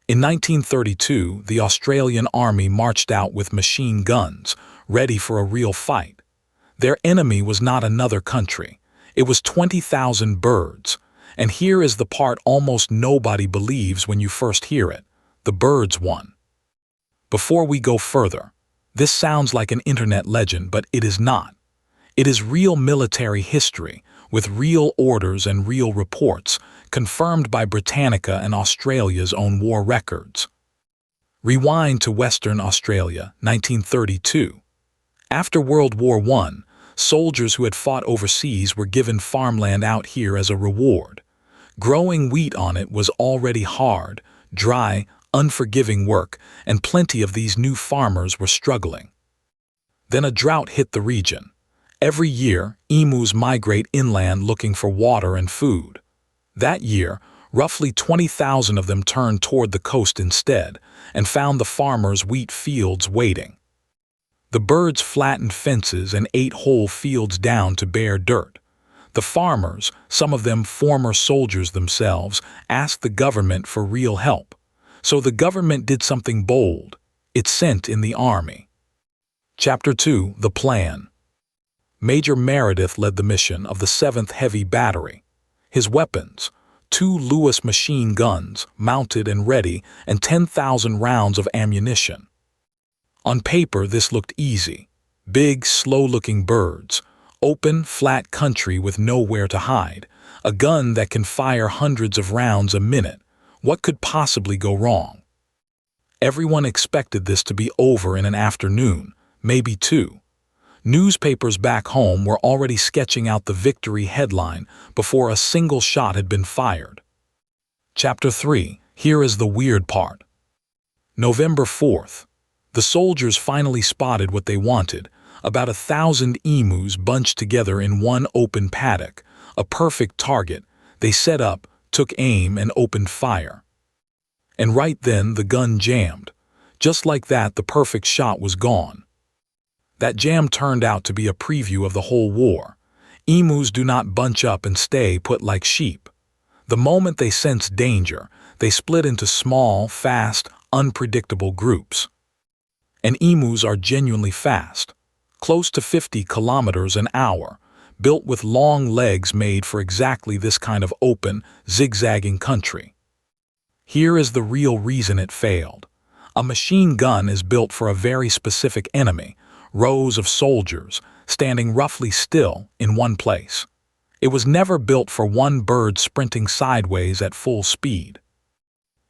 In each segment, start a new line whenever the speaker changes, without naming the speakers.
In 1932, the Australian Army marched out with machine guns, ready for a real fight. Their enemy was not another country. It was 20,000 birds. And here is the part almost nobody believes when you first hear it. The birds won. Before we go further, this sounds like an internet legend, but it is not. It is real military history, with real orders and real reports, confirmed by Britannica and Australia's own war records. Rewind to Western Australia, 1932. After World War I, soldiers who had fought overseas were given farmland out here as a reward. Growing wheat on it was already hard, dry, unforgiving work, and plenty of these new farmers were struggling. Then a drought hit the region. Every year, emus migrate inland looking for water and food. That year, roughly 20,000 of them turned toward the coast instead and found the farmers' wheat fields waiting. The birds flattened fences and ate whole fields down to bare dirt. The farmers, some of them former soldiers themselves, asked the government for real help. So the government did something bold. It sent in the army. Chapter 2, The Plan. Major Meredith led the mission of the 7th Heavy Battery. His weapons, 2 Lewis machine guns, mounted and ready, and 10,000 rounds of ammunition. On paper, this looked easy. Big, slow-looking birds, open, flat country with nowhere to hide, a gun that can fire hundreds of rounds a minute. What could possibly go wrong? Everyone expected this to be over in an afternoon, maybe 2. Newspapers back home were already sketching out the victory headline before a single shot had been fired. Chapter 3. Here is the weird part. November 4th. The soldiers finally spotted what they wanted, about 1,000 emus bunched together in one open paddock, a perfect target. They set up, took aim, and opened fire. And right then the gun jammed. Just like that, the perfect shot was gone. That jam turned out to be a preview of the whole war. Emus do not bunch up and stay put like sheep. The moment they sense danger, they split into small, fast, unpredictable groups. And emus are genuinely fast, close to 50 kilometers an hour, built with long legs made for exactly this kind of open, zigzagging country. Here is the real reason it failed. A machine gun is built for a very specific enemy, rows of soldiers, standing roughly still in one place. It was never built for one bird sprinting sideways at full speed.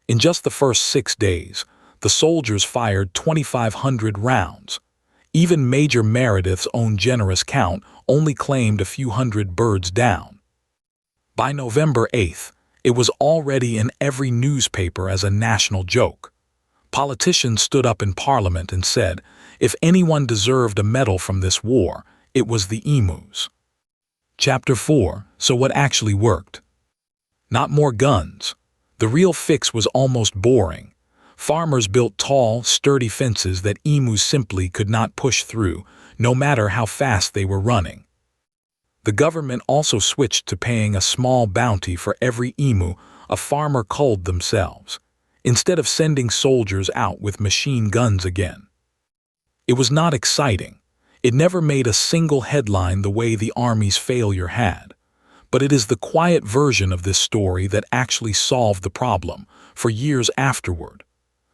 In just the first 6 days, the soldiers fired 2,500 rounds. Even Major Meredith's own generous count only claimed a few hundred birds down. By November 8th, it was already in every newspaper as a national joke. Politicians stood up in Parliament and said, if anyone deserved a medal from this war, it was the emus. Chapter 4. So what actually worked? Not more guns. The real fix was almost boring. Farmers built tall, sturdy fences that emus simply could not push through, no matter how fast they were running. The government also switched to paying a small bounty for every emu a farmer culled themselves, instead of sending soldiers out with machine guns again. It was not exciting. It never made a single headline the way the Army's failure had. But it is the quiet version of this story that actually solved the problem for years afterward.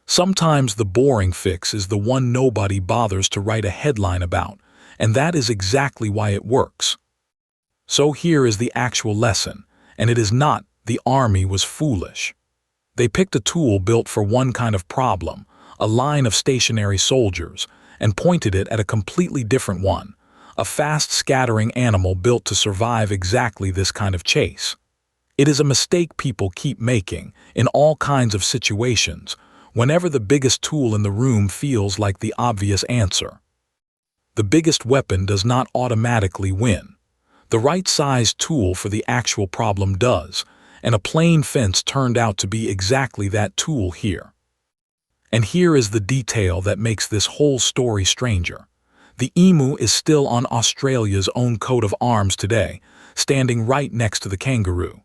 Sometimes the boring fix is the one nobody bothers to write a headline about, and that is exactly why it works. So here is the actual lesson, and it is not the Army was foolish. They picked a tool built for one kind of problem, a line of stationary soldiers, and pointed it at a completely different one, a fast scattering animal built to survive exactly this kind of chase. It is a mistake people keep making in all kinds of situations, whenever the biggest tool in the room feels like the obvious answer. The biggest weapon does not automatically win. The right-sized tool for the actual problem does, and a plain fence turned out to be exactly that tool here. And here is the detail that makes this whole story stranger. The emu is still on Australia's own coat of arms today, standing right next to the kangaroo.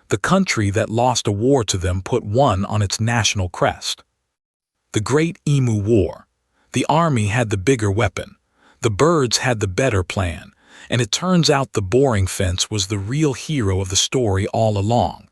The country that lost a war to them put one on its national crest. The Great Emu War. The army had the bigger weapon. The birds had the better plan, and it turns out the boring fence was the real hero of the story all along.